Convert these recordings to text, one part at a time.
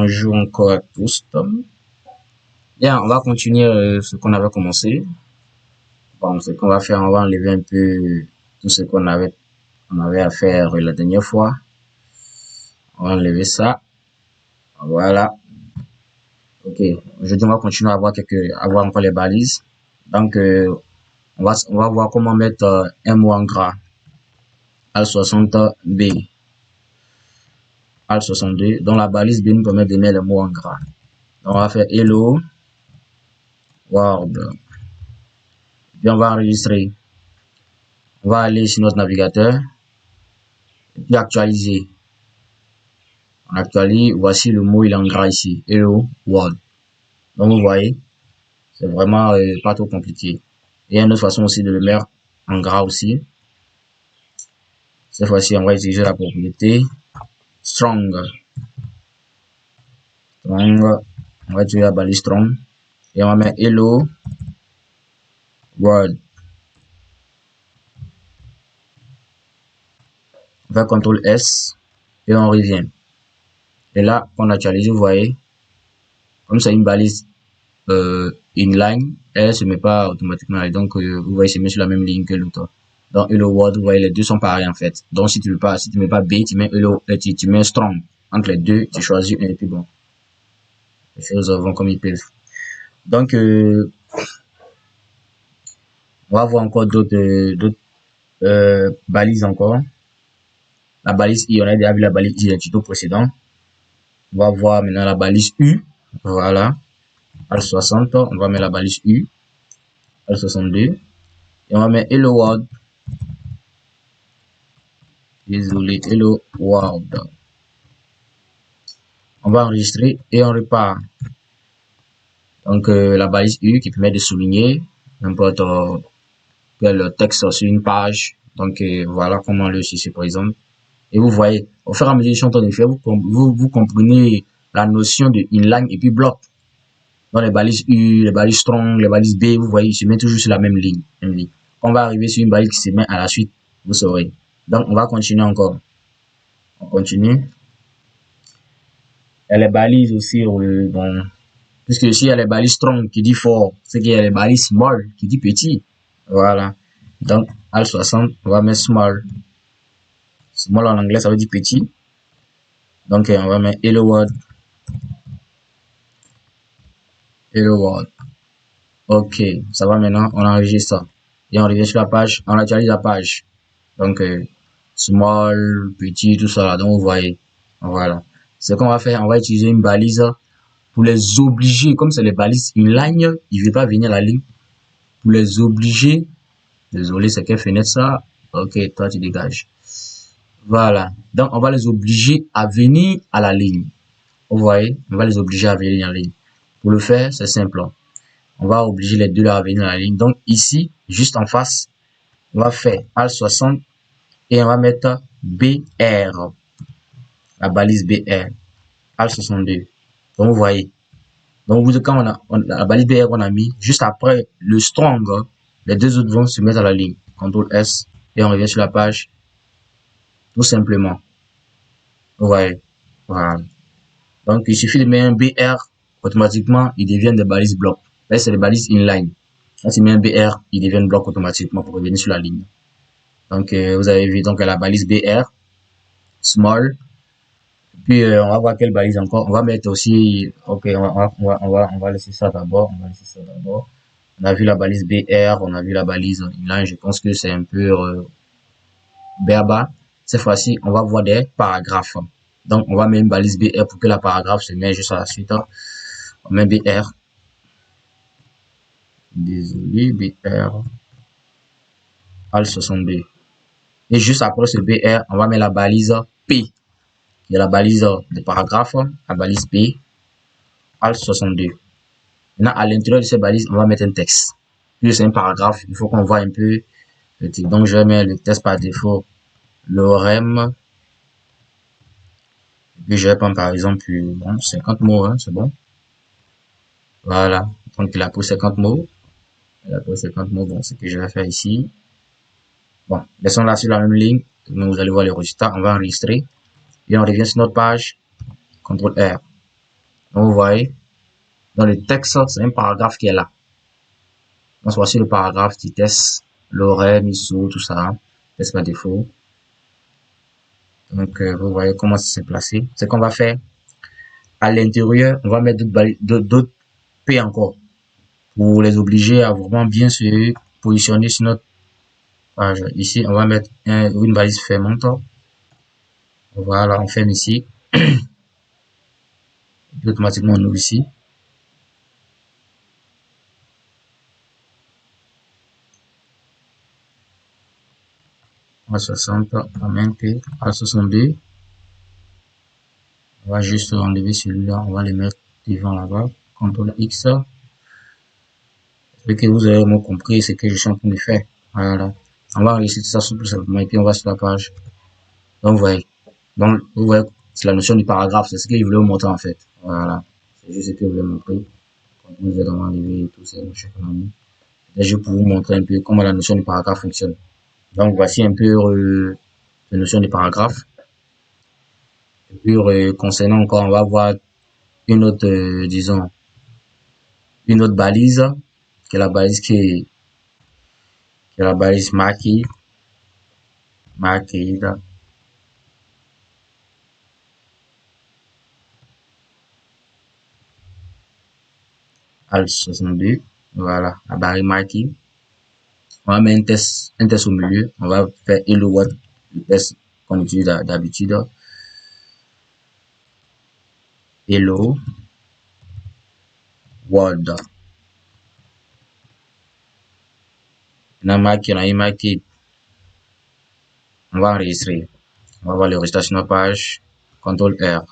bonjour encore à tous. Bien, on va continuer ce qu'on avait commencé. Bon, ce qu'on va faire, on va enlever un peu tout ce on avait à faire la dernière fois. On va enlever ça. Voilà. Ok. Aujourd'hui, on va continuer à voir encore les balises. Donc, on va voir comment mettre un mot en gras. Al60B. Al62. Donc, la balise B nous permet de mettre le mot en gras. Donc, on va faire Hello World. Puis, on va enregistrer. On va aller sur notre navigateur. Et puis, actualiser. On actualise. Voici le mot, il est en gras ici. Hello World. Donc, vous voyez, c'est vraiment pas trop compliqué. Il y a une autre façon aussi de le mettre en gras aussi. Cette fois-ci, on va utiliser la propriété strong. On va utiliser la balise strong. Et on va mettre hello world. On fait CTRL S et on revient. Et là, on actualise, vous voyez, comme c'est une balise inline, elle se met pas automatiquement. Et donc, vous voyez, c'est mis sur la même ligne que l'autre. Donc, hello world, vous voyez, les deux sont pareils en fait. Donc, si tu mets pas B, tu mets hello, tu mets strong. Entre les deux, tu choisis un et puis bon. Les choses vont comme ils peuvent. Donc, on va voir encore d'autres balises encore. La balise I, on a déjà vu la balise I dans le tuto précédent. On va voir maintenant la balise U. Voilà. Al60, on va mettre la balise U. Al62. Et on va mettre Hello World. Désolé, Hello World. On va enregistrer et on repart. Donc, la balise U qui permet de souligner n'importe quel texte sur une page. Donc, voilà comment le se présente. Et vous voyez, au fur et à mesure que je suis en train de faire, vous comprenez la notion de inline et puis bloc. Dans les balises U, les balises strong, les balises B, vous voyez, ils se mettent toujours sur la même ligne. On va arriver sur une balise qui se met à la suite, vous saurez. Donc, on va continuer encore. On continue. Et les balises aussi, bon, puisque ici, il y a les balises strong qui dit fort, c'est qu'il y a les balises small qui dit petit. Voilà. Donc, Al60, on va mettre small. Small en anglais, ça veut dire petit. Donc, on va mettre Hello World. Hello World. Ok, ça va maintenant, on enregistre ça. Et on revient sur la page, on actualise la page. Donc, small, petit, tout ça là. Donc, vous voyez. Voilà. Ce qu'on va faire, on va utiliser une balise pour les obliger, comme c'est les balises inline, il ne veut pas venir à la ligne. Pour les obliger, désolé, c'est quelle fenêtre ça? Ok, toi tu dégages. Voilà. Donc, on va les obliger à venir à la ligne. Vous voyez, on va les obliger à venir à la ligne. Pour le faire, c'est simple. On va obliger les deux là à venir à la ligne. Donc, ici, juste en face, on va faire Al60 et on va mettre BR. La balise BR. Al62. Donc, vous voyez. Donc, quand la balise BR qu'on a mis, juste après le strong, les deux autres vont se mettre à la ligne. CTRL S et on revient sur la page. Tout simplement. Vous voyez. Voilà. Donc, il suffit de mettre un BR, automatiquement, ils deviennent des balises blocs. Là, c'est les balises inline. Quand tu mets un BR, ils deviennent blocs automatiquement pour revenir sur la ligne. Donc, vous avez vu donc la balise BR, small. Puis, on va voir quelle balise encore. On va mettre aussi, ok, on va laisser ça d'abord. On va laisser ça d'abord. On a vu la balise BR, on a vu la balise inline. Je pense que c'est un peu berba. Cette fois-ci, on va voir des paragraphes. Donc, on va mettre une balise BR pour que la paragraphe se mette juste à la suite. On met BR. Désolé, BR. Al62. Et juste après ce BR, on va mettre la balise P. Il y a la balise de paragraphe, la balise P. Al62. Maintenant, à l'intérieur de cette balise, on va mettre un texte. Puis c'est un paragraphe, il faut qu'on voit un peu le texte. Donc, je vais mettre le texte par défaut. Lorem. Puis je vais prendre par exemple, bon, 50 mots, hein, c'est bon. Voilà. Donc, il a pris 50 mots. Il a pris 50 mots. Bon, ce que je vais faire ici. Bon, laissons là sur la même ligne. Vous allez voir les résultats. On va enregistrer. Et on revient sur notre page. CTRL R. Donc, vous voyez, dans le texte, c'est un paragraphe qui est là. Donc, voici le paragraphe du test, lorem, ISO, tout ça, test par défaut. Donc, vous voyez comment c'est placé. Ce qu'on va faire, à l'intérieur, on va mettre d'autres P encore pour les obliger à vraiment bien se positionner sur notre page. Ici, on va mettre une balise fermante. Voilà, on ferme ici. Et automatiquement, on ouvre ici. A60, A20, A62. On va juste enlever celui-là, on va le mettre devant là-bas. CTRL X. Que vous avez vraiment compris ce que je suis en train de faire. Voilà. On va enregistrer ça tout simplement et puis on va sur la page. Donc vous voyez, c'est la notion du paragraphe, c'est ce que je voulais vous montrer en fait. Voilà. C'est juste ce que je voulais montrer. Quand vous êtes enlever tous ces notions qu'on a mis. Je vais vous montrer un peu comment la notion du paragraphe fonctionne. Donc voici un peu la notion du paragraphe. Et puis concernant encore, on va voir une autre, disons, une autre balise, qui est la balise qui est la balise marquée là. Alt 62, voilà, la barre marquée. On va mettre un test au milieu, on va faire hello world, le test qu'on utilise d'habitude. Hello world. On a marqué, on va enregistrer. On va voir le résultat sur notre page. CTRL R.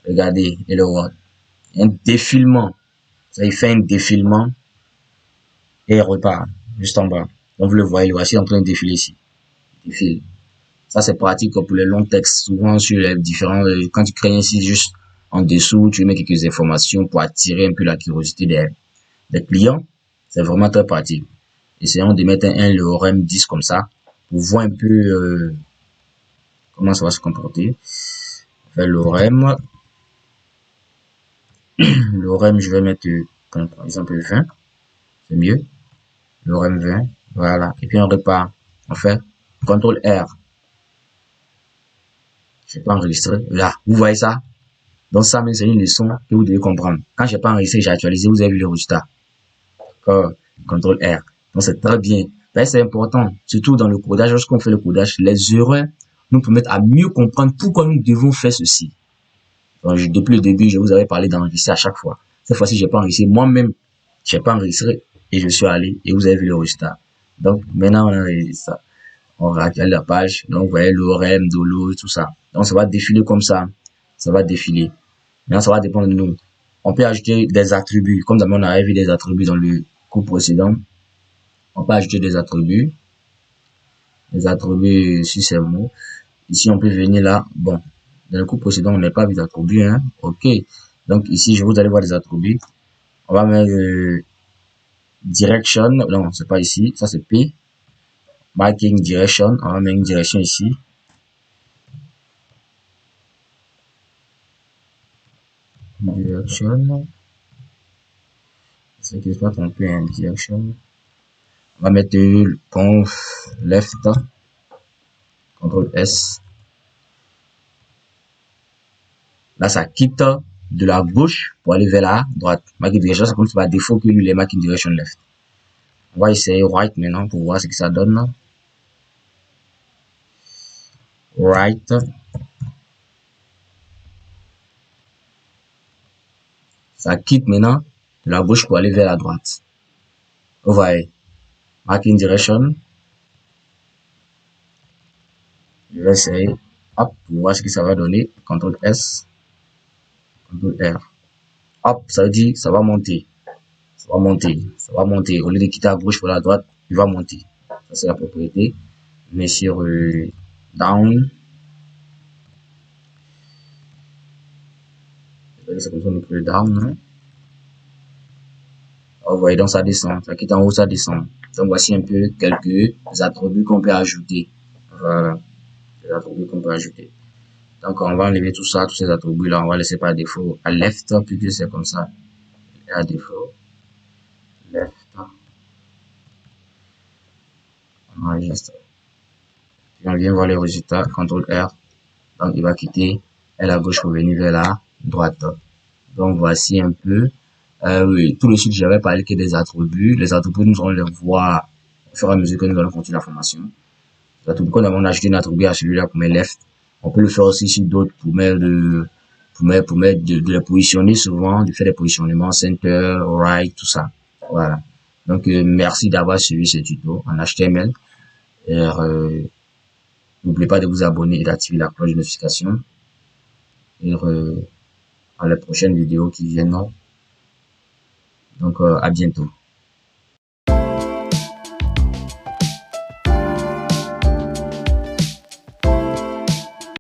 Regardez, hello world. Un défilement. Ça, il fait un défilement et il repart juste en bas. Donc vous le voyez, voici en train de défiler ici. Il défile. Ça, c'est pratique pour les longs textes. Souvent, sur les différents, quand tu crées ici, juste en dessous, tu mets quelques informations pour attirer un peu la curiosité des clients. C'est vraiment très pratique. Essayons de mettre un lorem 10 comme ça pour voir un peu comment ça va se comporter. On fait lorem. Lorem, je vais mettre, par exemple, 20. C'est mieux. Lorem 20. Voilà. Et puis, on repart. On fait CTRL R. Je n'ai pas enregistré. Là, vous voyez ça? Donc ça, c'est une leçon que vous devez comprendre. Quand j'ai pas enregistré, j'ai actualisé, vous avez vu le résultat. D'accord? CTRL R. Donc c'est très bien. Ben, c'est important, surtout dans le codage. Lorsqu'on fait le codage, les erreurs nous permettent à mieux comprendre pourquoi nous devons faire ceci. Donc, depuis le début, je vous avais parlé d'enregistrer à chaque fois. Cette fois-ci, j'ai pas enregistré. Moi-même, j'ai pas enregistré et je suis allé et vous avez vu le résultat. Donc maintenant, on a enregistré ça. On regarde la page. Donc vous voyez l'orem, dolo, tout ça. Donc ça va défiler comme ça. Ça va défiler. Maintenant, ça va dépendre de nous. On peut ajouter des attributs. Comme on avait vu des attributs dans le cours précédent. On peut ajouter des attributs. Des attributs sur ces mots. Ici, on peut venir là. Bon, dans le cours précédent, on n'a pas vu d'attributs. Hein. OK. Donc ici, vous allez voir des attributs. On va mettre direction. Non, c'est pas ici. Ça, c'est P. Marking direction. On va mettre une direction ici. Direction. C'est qu'il faut tromper un direction. On va mettre conf left. CTRL S. Là, ça quitte de la gauche pour aller vers la droite. Marking direction, c'est comme par défaut que lui, les marking direction left. On va essayer right maintenant pour voir ce que ça donne. Right. Ça quitte maintenant de la gauche pour aller vers la droite. Vous voyez. Marking direction. Je vais essayer. Hop, pour voir ce que ça va donner. CTRL S. CTRL R. Hop, ça veut dire ça va monter. Ça va monter. Ça va monter. Au lieu de quitter à gauche pour la droite, il va monter. Ça, c'est la propriété. Mais sur down. C'est comme ça qu'on peut le down. Hein? Vous voyez, donc ça descend. Ça quitte en haut, ça descend. Donc voici un peu quelques attributs qu'on peut ajouter. Voilà. Les attributs qu'on peut ajouter. Donc, on va enlever tout ça, tous ces attributs-là, on va laisser par défaut à left, puisque c'est comme ça. Et à défaut, left, on enregistre. Puis on vient voir les résultats, CTRL R. Donc, il va quitter et la gauche pour venir vers la droite. Donc, voici un peu. Oui, tout le suite, j'avais parlé que des attributs. Les attributs, nous allons les voir au fur et à mesure que nous allons continuer la formation. Les attributs, quand on a ajouté un attribut à celui-là pour mettre left, on peut le faire aussi sur d'autres pour mettre de les positionner souvent, de faire des positionnements center, right, tout ça. Voilà. Donc, merci d'avoir suivi ce tuto en HTML. Et, n'oubliez pas de vous abonner et d'activer la cloche de notification. Et à la prochaine vidéo qui viennent. Donc, à bientôt.